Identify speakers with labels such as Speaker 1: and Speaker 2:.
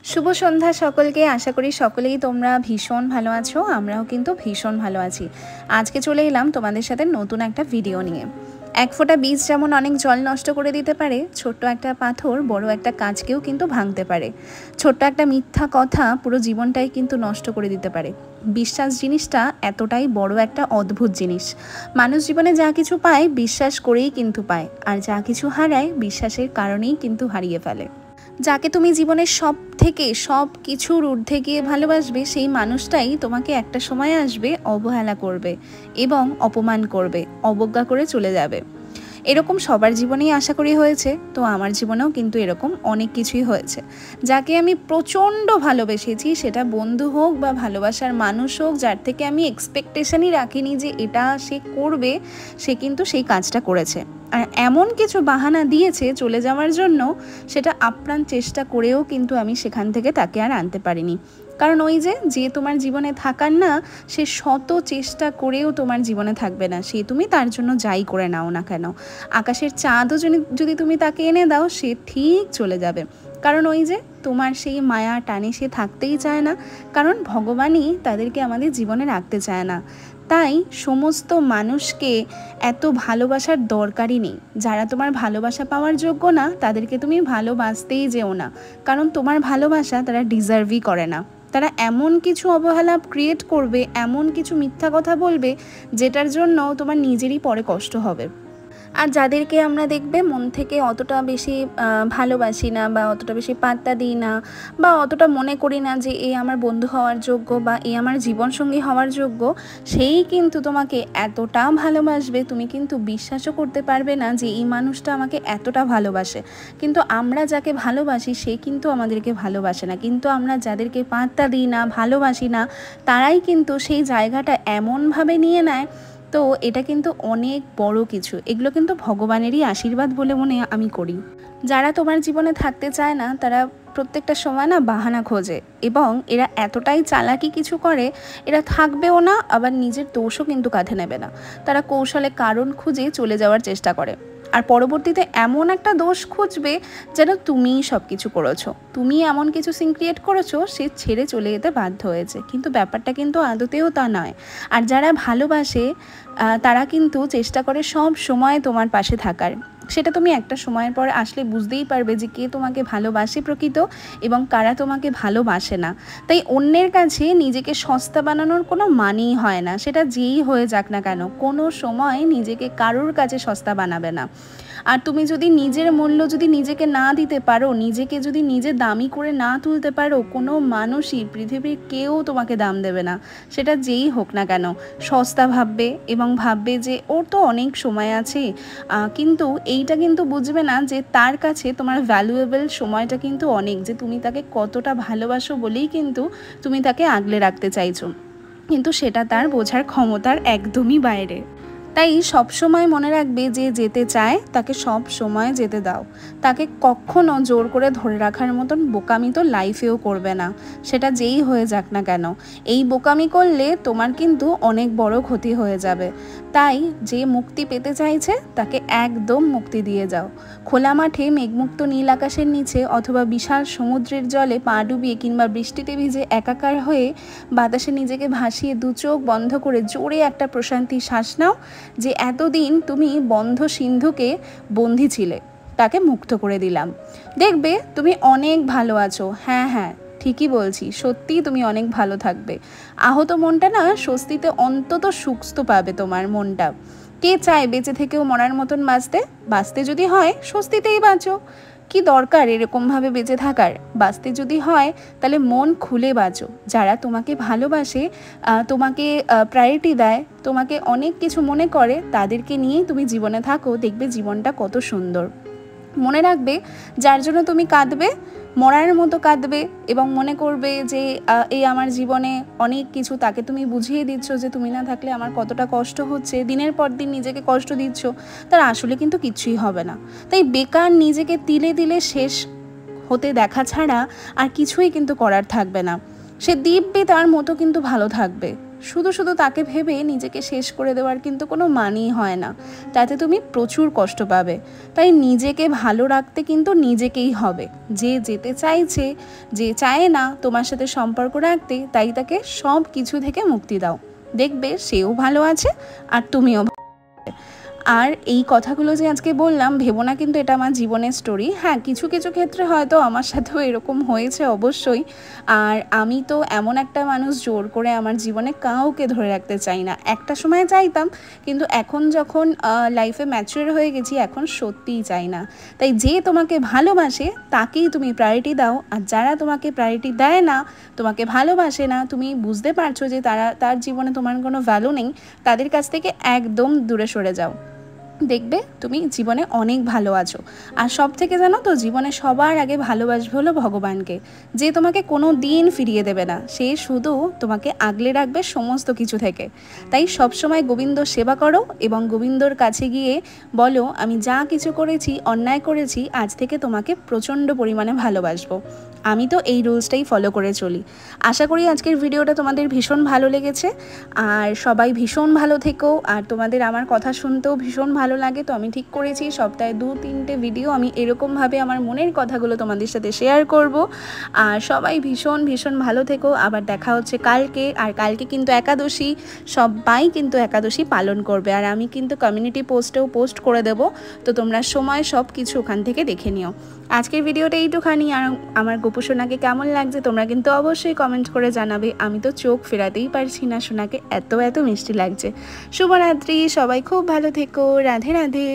Speaker 1: শুভ সন্ধ্যা সকলকে। আশা করি সকলেই তোমরা ভীষণ ভালো আছো। আমরাও কিন্তু ভীষণ ভালো আছি। আজকে চলে এলাম তোমাদের সাথে নতুন একটা ভিডিও নিয়ে। এক ফোঁটা বীজ যেমন অনেক জল নষ্ট করে দিতে পারে, ছোট্ট একটা পাথর বড় একটা কাজকেও কিন্তু ভাঙতে পারে। ছোট্ট একটা মিথ্যা কথা পুরো জীবনটাই কিন্তু নষ্ট করে দিতে পারে। বিশ্বাস জিনিসটা এতটাই বড় একটা অদ্ভুত জিনিস। মানুষ জীবনে যা কিছু পায় বিশ্বাস করেই কিন্তু পায়, আর যা কিছু হারায় বিশ্বাসের কারণেই কিন্তু হারিয়ে ফেলে। যাকে তুমি জীবনের সব কিছুর ঊর্ধ্বে গিয়ে ভালোবাসবে, সেই মানুষটাই তোমাকে একটা সময় আসবে অবহেলা করবে এবং অপমান করবে, অবজ্ঞা করে চলে যাবে। এরকম সবার জীবনেই আশা করি হয়েছে। তো আমার জীবনেও কিন্তু এরকম অনেক কিছুই হয়েছে। যাকে আমি প্রচণ্ড ভালোবেসেছি, সেটা বন্ধু হোক বা ভালোবাসার মানুষ হোক, যার থেকে আমি এক্সপেকটেশনই রাখিনি যে এটা সে করবে, সে কিন্তু সেই কাজটা করেছে। আর এমন কিছু বাহানা দিয়েছে চলে যাওয়ার জন্য, সেটা আপ্রাণ চেষ্টা করেও কিন্তু আমি সেখান থেকে তাকে আর আনতে পারিনি। কারণ ওই যে তোমার জীবনে থাকার না, সে শত চেষ্টা করেও তোমার জীবনে থাকবে না। সে তুমি তার জন্য যাই করে নাও না কেন, আকাশের চাঁদও যদি তুমি তাকে এনে দাও, সে ঠিক চলে যাবে। কারণ ওই যে তোমার সেই মায়া টানে সে থাকতেই চায় না। কারণ ভগবানই তাদেরকে আমাদের জীবনে রাখতে চায় না। তাই সমস্ত মানুষকে এত ভালোবাসার দরকারই নেই। যারা তোমার ভালোবাসা পাওয়ার যোগ্য না, তাদেরকে তুমি ভালোবাসতেই যেও না। কারণ তোমার ভালোবাসা তারা ডিজার্ভই করে না। তারা এমন কিছু অবহেলা ক্রিয়েট করবে, এমন কিছু মিথ্যা কথা বলবে, যেটার জন্য তোমার নিজেরই পরে কষ্ট হবে। আর যাদেরকে আমরা দেখবে মন থেকে অতটা বেশি ভালোবাসি না, বা অতটা বেশি পাত্তা দিই না, বা অতটা মনে করি না যে এ আমার বন্ধু হওয়ার যোগ্য বা এ আমার জীবনসঙ্গী হওয়ার যোগ্য, সেই কিন্তু তোমাকে এতটা ভালোবাসবে, তুমি কিন্তু বিশ্বাসও করতে পারবে না যে এই মানুষটা আমাকে এতটা ভালোবাসে। কিন্তু আমরা যাকে ভালোবাসি সে কিন্তু আমাদেরকে ভালোবাসে না। কিন্তু আমরা যাদেরকে পাত্তা দিই না, ভালোবাসি না, তারাই কিন্তু সেই জায়গাটা এমনভাবে নিয়ে নেয়। তো এটা কিন্তু অনেক বড় কিছু। এগুলো কিন্তু ভগবানেরই আশীর্বাদ বলে মনে আমি করি। যারা তোমার জীবনে থাকতে চায় না, তারা প্রত্যেকটা সময় না বাহানা খোঁজে, এবং এরা এতটাই চালাকি কিছু করে, এরা থাকবেও না, আবার নিজের দোষও কিন্তু কাঁধে নেবে না। তারা কৌশলে কারণ খুঁজে চলে যাওয়ার চেষ্টা করে, আর পরবর্তীতে এমন একটা দোষ খুঁজবে যেন তুমিই সব কিছু করেছো, তুমি এমন কিছু সিন ক্রিয়েট করেছো, সে ছেড়ে চলে যেতে বাধ্য হয়েছে। কিন্তু ব্যাপারটা কিন্তু আদতেও তা নয়। আর যারা ভালোবাসে তারা কিন্তু চেষ্টা করে সব সময় তোমার পাশে থাকার। সেটা তুমি একটা সময়ের পর আসলে বুঝতেই পারবে যে কে তোমাকে ভালোবাসে প্রকৃত, এবং কারা তোমাকে ভালোবাসে না। তাই অন্যের কাছে নিজেকে সস্তা বানানোর কোনো মানেই হয় না। সেটা যেই হয়ে যাক না কেন, কোনো সময় নিজেকে কারোর কাছে সস্তা বানাবে না। আর তুমি যদি নিজের মূল্য যদি নিজেকে না দিতে পারো, নিজেকে যদি নিজে দামি করে না তুলতে পারো, কোনো মানুষই পৃথিবীর কেউ তোমাকে দাম দেবে না। সেটা যেই হোক না কেন, সস্তা ভাববে এবং ভাববে যে ওর তো অনেক সময় আছে। কিন্তু এইটা কিন্তু বুঝবে না যে তার কাছে তোমার ভ্যালুয়েবল সময়টা কিন্তু অনেক, যে তুমি তাকে কতটা ভালোবাসো বলেই কিন্তু তুমি তাকে আগলে রাখতে চাইছো। কিন্তু সেটা তার বোঝার ক্ষমতার একদমই বাইরে। তাই সবসময় মনে রাখবে যে যেতে চায় তাকে সব সময় যেতে দাও। তাকে কখনো জোর করে ধরে রাখার মতন বোকামি তো লাইফেও করবে না, সেটা যেই হয়ে যাক না কেন। এই বোকামি করলে তোমার কিন্তু অনেক বড় ক্ষতি হয়ে যাবে। তাই যে মুক্তি পেতে চাইছে তাকে একদম মুক্তি দিয়ে যাও। খোলা মাঠে মেঘমুক্ত নীল আকাশের নিচে, অথবা বিশাল সমুদ্রের জলে পা ডুবিয়ে কিংবা বৃষ্টিতে ভিজে একাকার হয়ে বাতাসে নিজেকে ভাসিয়ে দু চোখ বন্ধ করে জোরে একটা প্রশান্তি শ্বাস নাও, যে এতদিন তুমি বন্ধ সিন্ধুকে বন্দী ছিলে, তাকে মুক্ত করে দিলাম। দেখবে তুমি অনেক ভালো আছো। হ্যাঁ, ঠিকই বলছি, সত্যিই তুমি অনেক ভালো থাকবে। আহত মনটা না স্বস্তিতে অন্তত সুস্থ পাবে তোমার মনটা। কে চায় বেঁচে থেকেও মরার মতন বাঁচতে যদি হয় স্বস্তিতেই বাঁচো। কি দরকার এরকমভাবে বেঁচে থাকার? বাঁচতে যদি হয় তাহলে মন খুলে বাঁচো। যারা তোমাকে ভালোবাসে, তোমাকে প্রায়োরিটি দেয়, তোমাকে অনেক কিছু মনে করে, তাদেরকে নিয়েই তুমি জীবনে থাকো, দেখবে জীবনটা কত সুন্দর। মনে রাখবে, যার জন্য তুমি কাঁদবে, মরার মতো কাঁদবে, এবং মনে করবে যে এই আমার জীবনে অনেক কিছু, তাকে তুমি বুঝিয়ে দিচ্ছ যে তুমি না থাকলে আমার কতটা কষ্ট হচ্ছে, দিনের পর দিন নিজেকে কষ্ট দিচ্ছ, তার আসলে কিন্তু কিছুই হবে না। তাই বেকার নিজেকে তিলে তিলে শেষ হতে দেখা ছাড়া আর কিছুই কিন্তু করার থাকবে না। সে দিব্যি তার মতো কিন্তু ভালো থাকবে। শুধু শুধু তাকে ভেবে নিজেকে শেষ করে দেওয়ার কিন্তু কোনো মানেই হয় না, তাতে তুমি প্রচুর কষ্ট পাবে। তাই নিজেকে ভালো রাখতে কিন্তু নিজেকেই হবে। যে যেতে চাইছে, যে চায় না তোমার সাথে সম্পর্ক রাখতে, তাই তাকে সব কিছু থেকে মুক্তি দাও। দেখবে সেও ভালো আছে আর তুমিও। আর এই কথাগুলো যে আজকে বললাম ভেবো না কিন্তু এটা আমার জীবনের স্টোরি। হ্যাঁ, কিছু কিছু ক্ষেত্রে হয়তো আমার সাথেও এরকম হয়েছে অবশ্যই। আর আমি তো এমন একটা মানুষ, জোর করে আমার জীবনে কাউকে ধরে রাখতে চাই না। একটা সময় চাইতাম, কিন্তু এখন যখন লাইফে ম্যাচিউর হয়ে গেছি, এখন সত্যিই চাই না। তাই যে তোমাকে ভালোবাসে তাকেই তুমি প্রায়োরিটি দাও, আর যারা তোমাকে প্রায়োরিটি দেয় না, তোমাকে ভালোবাসে না, তুমি বুঝতে পারছো যে তার জীবনে তোমার কোনো ভ্যালু নেই, তাদের কাছ থেকে একদম দূরে সরে যাও। দেখবে তুমি জীবনে অনেক ভালো আছো। আর সব থেকে জানো তো, জীবনে সবার আগে ভালোবাসবে হলো ভগবানকে, যে তোমাকে কোনো দিন ফিরিয়ে দেবে না, সে শুধু তোমাকে আগলে রাখবে সমস্ত কিছু থেকে। তাই সবসময় গোবিন্দর সেবা করো এবং গোবিন্দর কাছে গিয়ে বলো, আমি যা কিছু করেছি, অন্যায় করেছি, আজ থেকে তোমাকে প্রচণ্ড পরিমাণে ভালোবাসবো। আমি তো এই রুলসটাই ফলো করে চলি। আশা করি আজকের ভিডিওটা তোমাদের ভীষণ ভালো লেগেছে। আর সবাই ভীষণ ভালো থেকো। আর তোমাদের আমার কথা শুনতেও ভীষণ ভালো লাগে, তো আমি ঠিক করেছি সপ্তাহে 2-3টে ভিডিও আমি এরকমভাবে আমার মনের কথাগুলো তোমাদের সাথে শেয়ার করব। আর সবাই ভীষণ ভীষণ ভালো থেকো। আবার দেখা হচ্ছে কালকে। আর কালকে কিন্তু একাদশী, সবাই কিন্তু একাদশী পালন করবে। আর আমি কিন্তু কমিউনিটি পোস্টেও পোস্ট করে দেব, তো তোমরা সময় সব কিছু ওখান থেকে দেখে নিও। আজকের ভিডিওটা এইটুখানি। আর আমার গোপু সোনাকে কেমন লাগছে তোমরা কিন্তু অবশ্যই কমেন্ট করে জানাবে। আমি তো চোখ ফেরাতেই পারছি না, সোনাকে এত এত মিষ্টি লাগছে। শুভরাত্রি, সবাই খুব ভালো থেকো। রাধে রাধে।